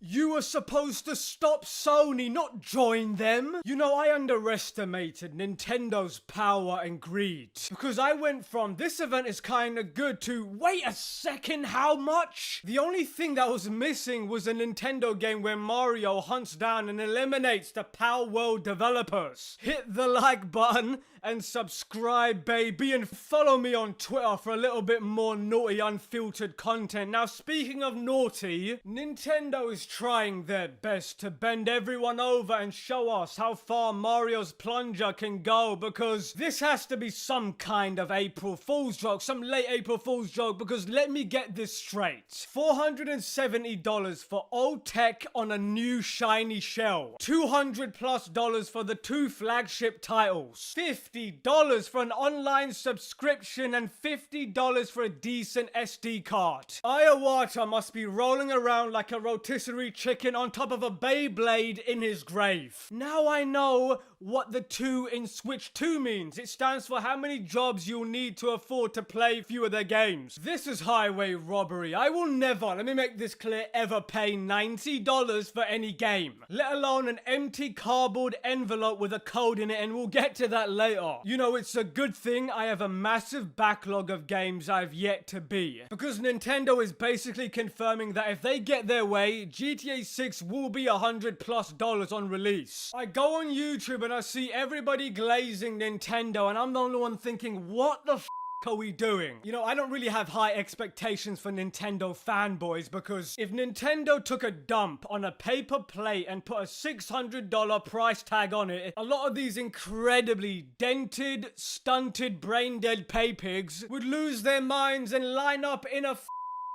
You were supposed to stop Sony, not join them. You know, I underestimated Nintendo's power and greed. Because I went from, this event is kinda good, to, wait a second, how much? The only thing that was missing was a Nintendo game where Mario hunts down and eliminates the Kart World developers. Hit the like button and subscribe, baby, and follow me on Twitter for a little bit more naughty, unfiltered content. Now, speaking of naughty, Nintendo is trying their best to bend everyone over and show us how far Mario's plunger can go, because this has to be some kind of April Fool's joke, some late April Fool's joke, because let me get this straight. $470 for old tech on a new shiny shell. $200+ for the 2 flagship titles. $50 for an online subscription and $50 for a decent SD card. Iwata must be rolling around like a rotisserie chicken on top of a Beyblade in his grave. Now I know what the 2 in Switch 2 means. It stands for how many jobs you'll need to afford to play few of their games. This is highway robbery. I will never, let me make this clear, ever pay $90 for any game. Let alone an empty cardboard envelope with a code in it, and we'll get to that later. You know, it's a good thing I have a massive backlog of games I've yet to beat. Because Nintendo is basically confirming that if they get their way, GTA 6 will be $100+ on release. I go on YouTube and I see everybody glazing Nintendo, and I'm the only one thinking, what the f are we doing? You know, I don't really have high expectations for Nintendo fanboys, because if Nintendo took a dump on a paper plate and put a $600 price tag on it, a lot of these incredibly dented, stunted, brain-dead pay pigs would lose their minds and line up in a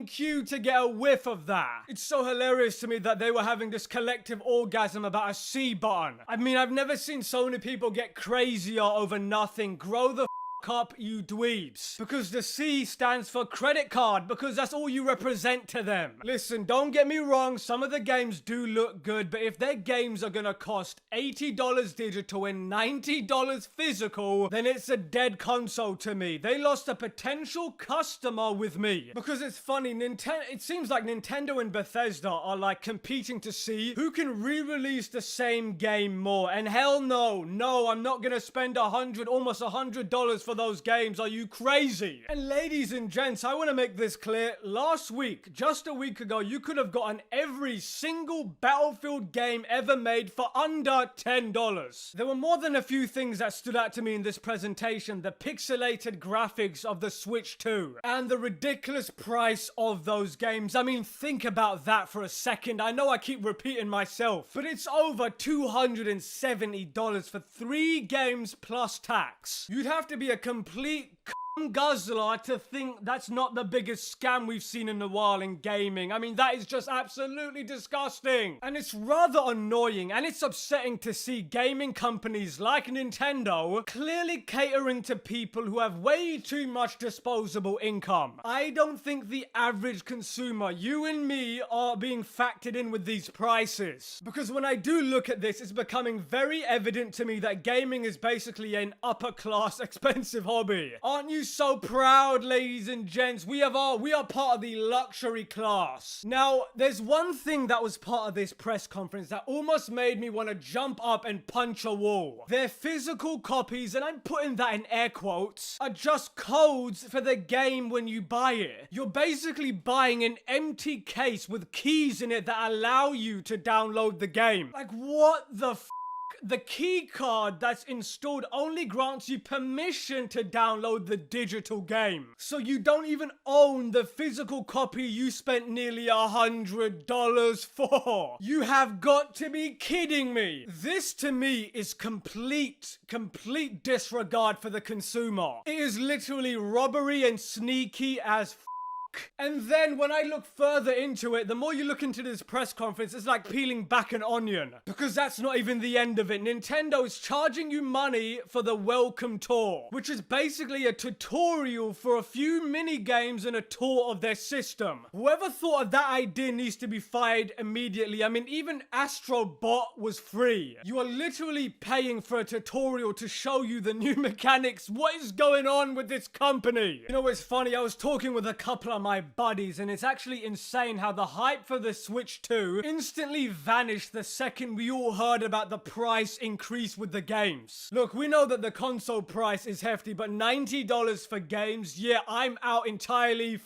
queue to get a whiff of that. It's so hilarious to me that they were having this collective orgasm about a C button. I mean, I've never seen so many people get crazier over nothing. Grow the up, you dweebs. Because the C stands for credit card, because that's all you represent to them. Listen, don't get me wrong, some of the games do look good, but if their games are gonna cost $80 digital and $90 physical, then it's a dead console to me. They lost a potential customer with me. Because it's funny, it seems like Nintendo and Bethesda are like competing to see who can re-release the same game more. And hell no, I'm not gonna spend almost $100 for those games. Are you crazy? And ladies and gents, I want to make this clear. Last week, just a week ago, you could have gotten every single Battlefield game ever made for under $10. There were more than a few things that stood out to me in this presentation. The pixelated graphics of the Switch 2 and the ridiculous price of those games. I mean, think about that for a second. I know I keep repeating myself, but it's over $270 for 3 games plus tax. You'd have to be a complete guzzler to think that's not the biggest scam we've seen in a while in gaming. I mean, that is just absolutely disgusting. And it's rather annoying and it's upsetting to see gaming companies like Nintendo clearly catering to people who have way too much disposable income. I don't think the average consumer, you and me, are being factored in with these prices. Because when I do look at this, it's becoming very evident to me that gaming is basically an upper class expensive hobby. Aren't you so proud, ladies and gents? We are part of the luxury class. Now, there's one thing that was part of this press conference that almost made me want to jump up and punch a wall. Their physical copies, and I'm putting that in air quotes, are just codes for the game when you buy it. You're basically buying an empty case with keys in it that allow you to download the game. Like, what the f? The key card that's installed only grants you permission to download the digital game. So you don't even own the physical copy you spent nearly $100 for. You have got to be kidding me. This to me is complete disregard for the consumer. It is literally robbery and sneaky as f. And then when I look further into it, the more you look into this press conference, it's like peeling back an onion. Because that's not even the end of it. Nintendo is charging you money for the welcome tour, which is basically a tutorial for a few mini games and a tour of their system. Whoever thought of that idea needs to be fired immediately. I mean, even Astro Bot was free. You are literally paying for a tutorial to show you the new mechanics. What is going on with this company? You know, it's funny, I was talking with a couple of of my buddies, and it's actually insane how the hype for the Switch 2 instantly vanished the second we all heard about the price increase with the games. Look, we know that the console price is hefty, but $90 for games? Yeah, I'm out entirely.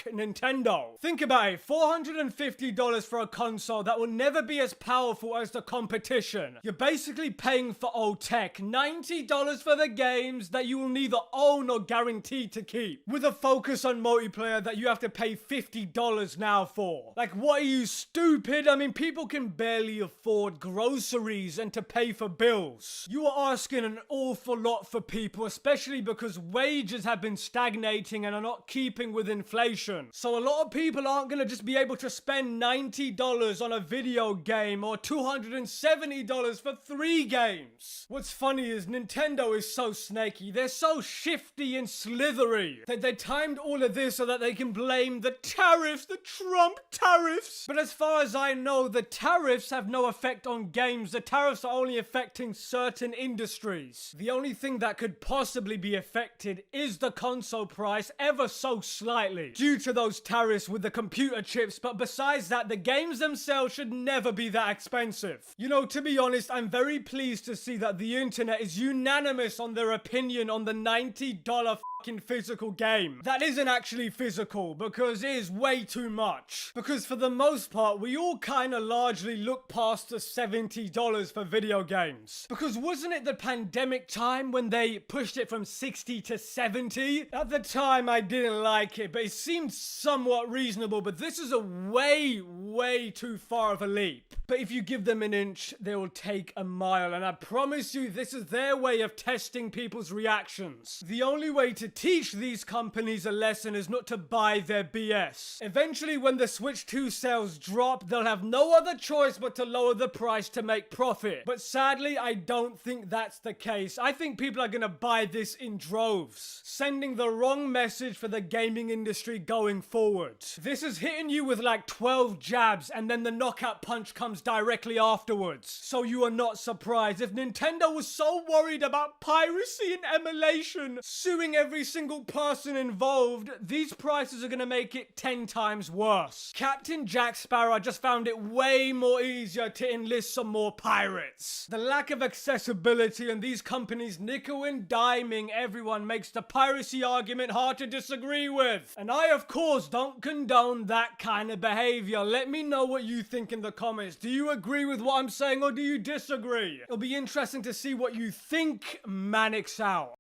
Nintendo. Think about it, $450 for a console that will never be as powerful as the competition. You're basically paying for old tech. $90 for the games that you will neither own or guarantee to keep. With a focus on multiplayer that you have to pay $50 now for. Like, what are you, stupid? I mean, people can barely afford groceries and to pay for bills. You are asking an awful lot for people, especially because wages have been stagnating and are not keeping with inflation. So a lot of people aren't going to just be able to spend $90 on a video game or $270 for 3 games. What's funny is Nintendo is so snaky. They're so shifty and slithery that they timed all of this so that they can blame the tariffs, the Trump tariffs. But as far as I know, the tariffs have no effect on games. The tariffs are only affecting certain industries. The only thing that could possibly be affected is the console price ever so slightly due to those tariffs with the computer chips, but besides that, the games themselves should never be that expensive. You know, to be honest, I'm very pleased to see that the internet is unanimous on their opinion on the $90 physical game. That isn't actually physical, because it is way too much. Because for the most part, we all kind of largely look past the $70 for video games. Because wasn't it the pandemic time when they pushed it from 60 to 70? At the time, I didn't like it, but it seemed somewhat reasonable, but this is a way too far of a leap. But if you give them an inch, they will take a mile, and I promise you, this is their way of testing people's reactions. The only way to teach these companies a lesson is not to buy their BS. Eventually, when the Switch 2 sales drop, they'll have no other choice but to lower the price to make profit. But sadly, I don't think that's the case. I think people are gonna buy this in droves, sending the wrong message for the gaming industry going forward. This is hitting you with like 12 jabs, and then the knockout punch comes directly afterwards. So you are not surprised. If Nintendo was so worried about piracy and emulation, suing every single person involved, these prices are gonna make it 10 times worse. Captain Jack Sparrow just found it way more easier to enlist some more pirates. The lack of accessibility and these companies nickel and diming everyone makes the piracy argument hard to disagree with. And I, of course, don't condone that kind of behavior. Let me know what you think in the comments. Do you agree with what I'm saying or do you disagree? It'll be interesting to see what you think, Manix out.